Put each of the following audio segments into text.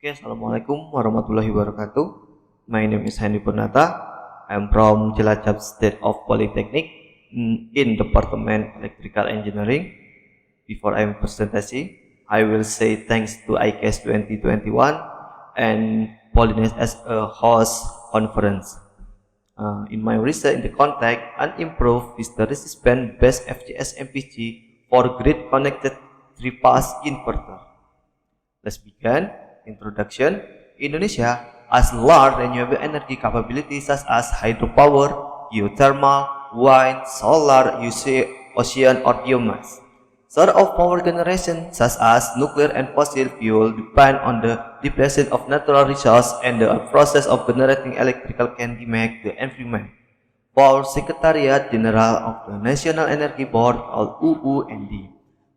Oke, Assalamualaikum warahmatullahi wabarakatuh. My name is Hendy Purnata. I'm from Cilacap State of Polytechnic in Department Electrical Engineering. Before I'm presentation, I will say thanks to ICAS 2021 and Polynes as a host conference. In my research in the context, unimproved hysteresis band-based FGS MPG for grid-connected three-pass inverter. Let's begin. Introduction. Indonesia has large renewable energy capabilities such as hydropower, geothermal, wind, solar, ocean, or biomass. Source of power generation such as nuclear and fossil fuel depend on the depletion of natural resources and the process of generating electrical can damage the environment. For Secretariat General of the National Energy Board called UUND.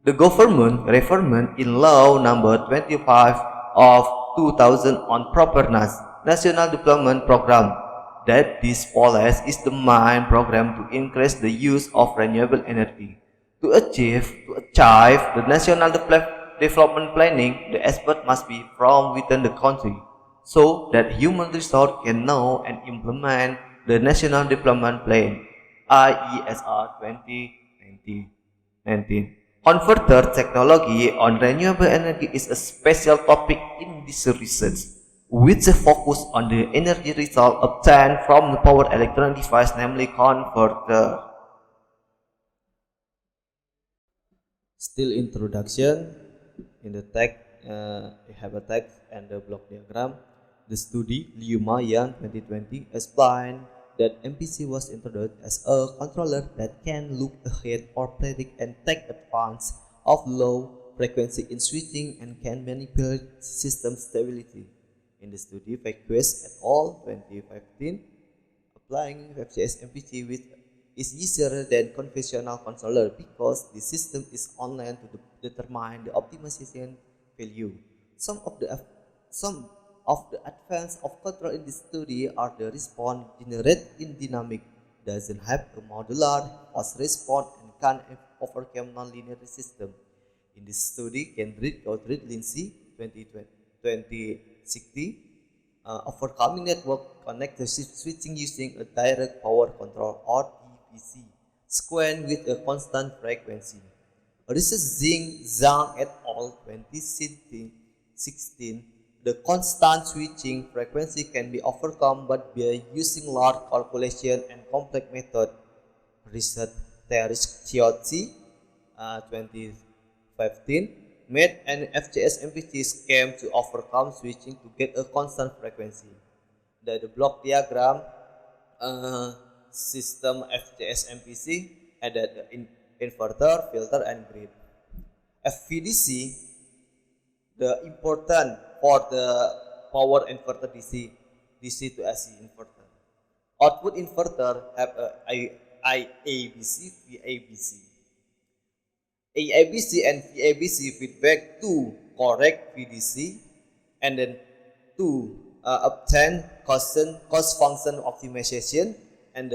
The government referment in Law Number 25 of 2000 on Properness National Development Program that this policy is the main program to increase the use of renewable energy. To achieve the national development planning, the expert must be from within the country so that human resource can know and implement the National Development Plan IESR 2019. Converter technology on renewable energy is a special topic in this research, which focus on the energy result obtained from the power electronic device, namely converter. Still introduction. In the text, we have a text and the block diagram. The study Liuma Yang 2020 explained that MPC was introduced as a controller that can look ahead or predict and take advantage of low frequency in switching and can manipulate system stability. In the study Facquest et al. 2015, applying FGS MPC with is easier than conventional controller because the system is online to determine the optimization value. Some of the advances of control in this study are the response generated in dynamic, doesn't have a modular fast response and can overcome nonlinear system. In this study, Kendrick Godred Lindsay 2060 overcoming network connected switching using a direct power control or DPC, squared with a constant frequency. Research Zhang et al. 2016, the constant switching frequency can be overcome but by using large calculation and complex method. Research Tereshchiotsi 2015 made an FGS MPC scheme to overcome switching to get a constant frequency. The block diagram system FGS MPC added the inverter, filter, and grid. FVDC, the important for the power inverter DC to AC inverter. Output inverter have a IABC, VABC. AIBC and VABC feedback to correct VDC and then to obtain cost function optimization and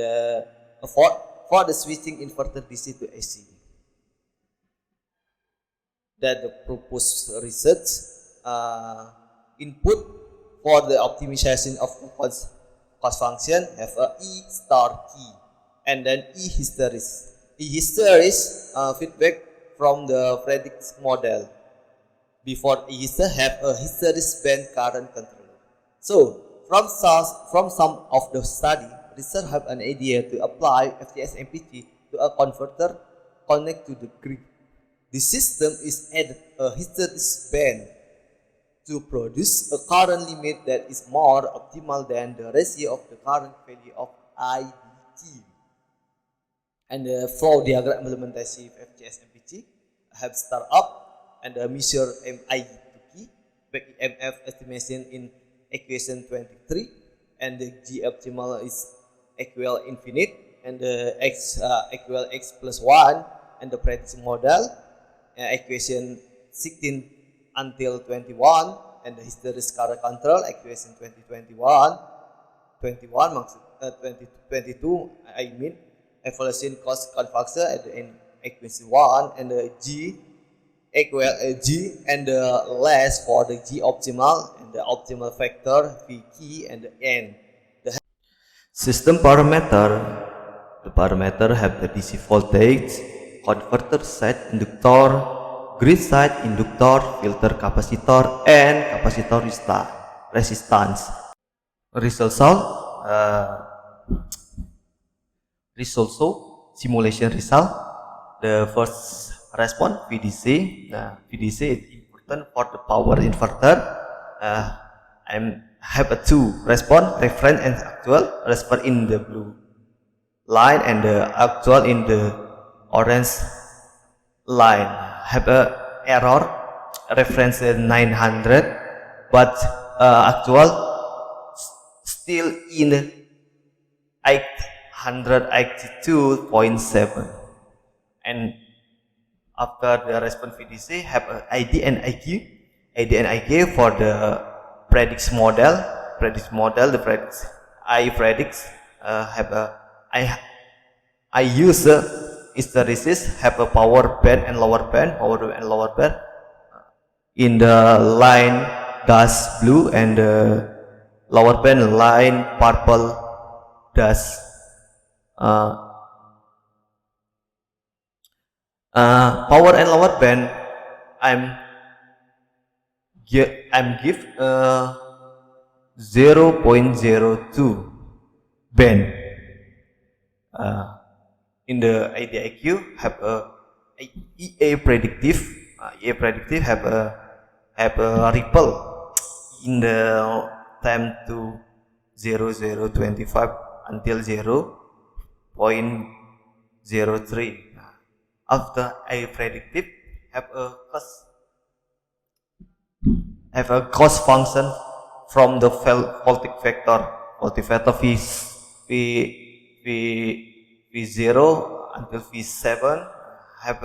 for the switching inverter DC to AC. That the proposed research input for the optimization of cost function have a E star key and then E hysteresis. E hysteresis feedback from the predict model. Before E have a hysteresis band current controller. So from some of the study, researchers have an idea to apply FGS MPC to a converter connect to the grid. The system is added a hysteresis band to produce a current limit that is more optimal than the ratio of the current value of IDT. And the flow diagram implementation of FGS MPC have start up and measure MIT back EMF estimation in equation 23 and the G optimal is equal infinite and the X equal X plus 1 and the prediction model equation 16 until 21 and the hysteresis current control equation 2021 2022 I mean evaluation cost factor at the end equation 1 and the G equal G, and the less for the G optimal and the optimal factor V key and the N. The system parameter. The parameter have the DC voltage, converter side inductor, grid side inductor, filter capacitor, and capacitor resistance. Result simulation result. The first response VDC. VDC is important for the power inverter. I have a two response, reference and actual. Response in the blue line and the actual in the orange line. Have a error, reference 900, but actual still in 882.7. And after the response VDC have a ID and IQ. ID and IQ for the predicts model. The predicts I predicts have a I use hysteresis have a power band and lower band. In the line dash blue and the lower band line purple dash power and lower band. I'm give 0.02 band. In the IDIQ have a EA predictive. Have a ripple in the time to 0025 until 0.03. After I predictive have a cost function from the voltage vector. V0 until V7 have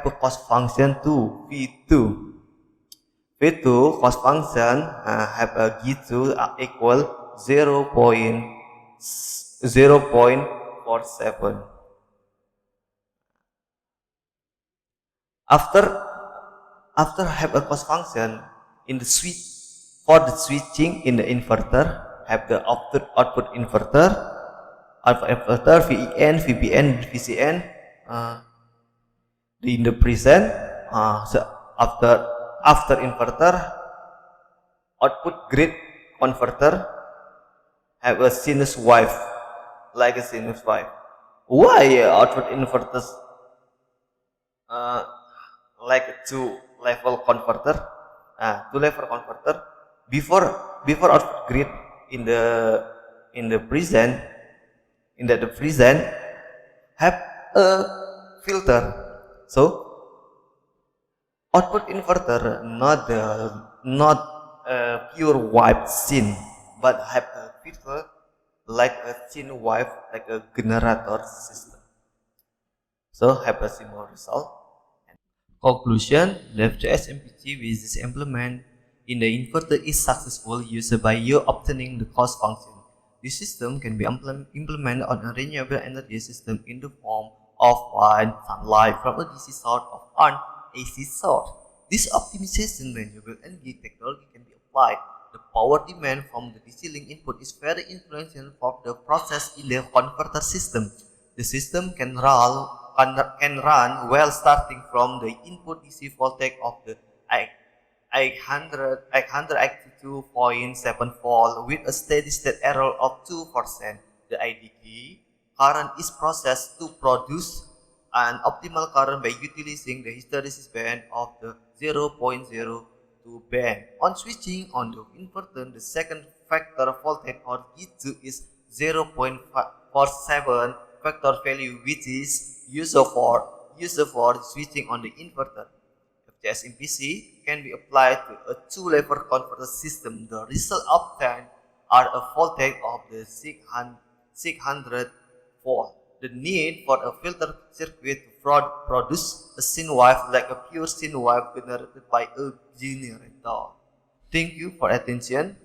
a cost function to V2. V2 cost function have a G2 equal 0.47. After have a cost function in the switch for the switching in the inverter have the output inverter VEN, VBN, VCN. In the present so after inverter output grid converter have a sinus wave like a sinus wave. Why output inverters like a two-level converter? Two-level converter before output grid in the present have a filter. So output inverter not a pure wave scene, but have a filter like a thin wave, like a generator system. So have a similar result. Conclusion: Left.js MPG with this implement in the inverter is successful used by you obtaining the cost function. This system can be implemented on a renewable energy system in the form of wind, sunlight from a DC source or an AC source. This optimization renewable energy technology can be applied. The power demand from the DC link input is very influential for the process in the converter system. The system can run well starting from the input DC voltage of the 882.7 volt with a steady state error of 2%. The IDG current is processed to produce an optimal current by utilizing the hysteresis band of the 0.02 band. On switching on the inverter, the second factor voltage or G2 is 0.47 factor value, which is used for switching on the inverter. Left.js MPC can be applied to a two-level converter system. The result obtained are a voltage of the 600 volt. The need for a filter circuit to produce a sine wave like a pure sine wave generated by a generator. Thank you for attention.